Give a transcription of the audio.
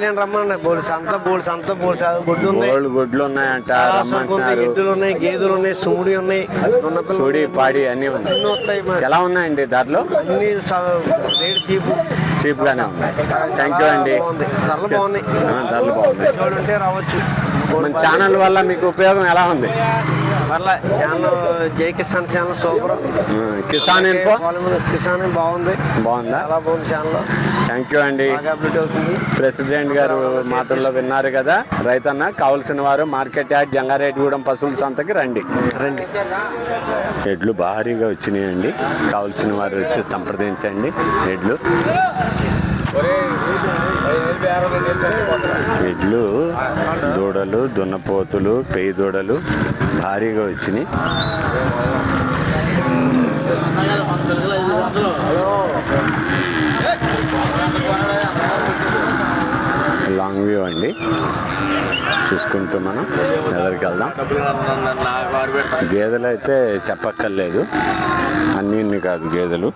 నేను రమ్మన్నా గుడ్డు ఉన్నాయి, గొడ్లు ఉన్నాయంట, రమ్మంటున్నారు. ఎద్దులు ఉన్నాయి, గేదెలు ఉన్నాయి, సుముడి ఉన్నాయి, సుడి పాడి అన్ని ఉన్నాయి. అన్నీ వస్తాయి. ఎలా ఉన్నాయండి ధరలు? అన్ని రేట్ చీప్ గానే ఉన్నాయి. థ్యాంక్ యూ అండి. ధరలు బాగున్నాయి. ధరలు బాగున్నాయి. చూడంటే రావచ్చు. మన ఛానల్ వల్ల మీకు ఉపయోగం ఎలా ఉంది? పర్లే. ఛానల్ జై Kisan channel super. Kisan info Kisan బాగుంది. బాగుందా? చాలా బాగుంది ఛానల్. థ్యాంక్ యూ అండి. అప్డేట్ అవుతుంది. ప్రెసిడెంట్ గారు మాటల్లో విన్నారు కదా. రైతన్న కావాల్సిన వారు మార్కెట్ యార్డ్ జంగారెడ్డిగూడెం పశువుల సంతకి రండి. ఎడ్లు భారీగా వచ్చినాయండి. కావాల్సిన వారు వచ్చి సంప్రదించండి. ఎడ్లు దూడలు, దున్నపోతులు, పెయి దూడలు భారీగా వచ్చినాయి. లాంగ్ వ్యూ అండి. చూసుకుంటూ మనం ఎదరికి వెళ్దాం. గేదెలు అయితే చెప్పక్కర్లేదు, అన్నీ కాదు గేదెలు.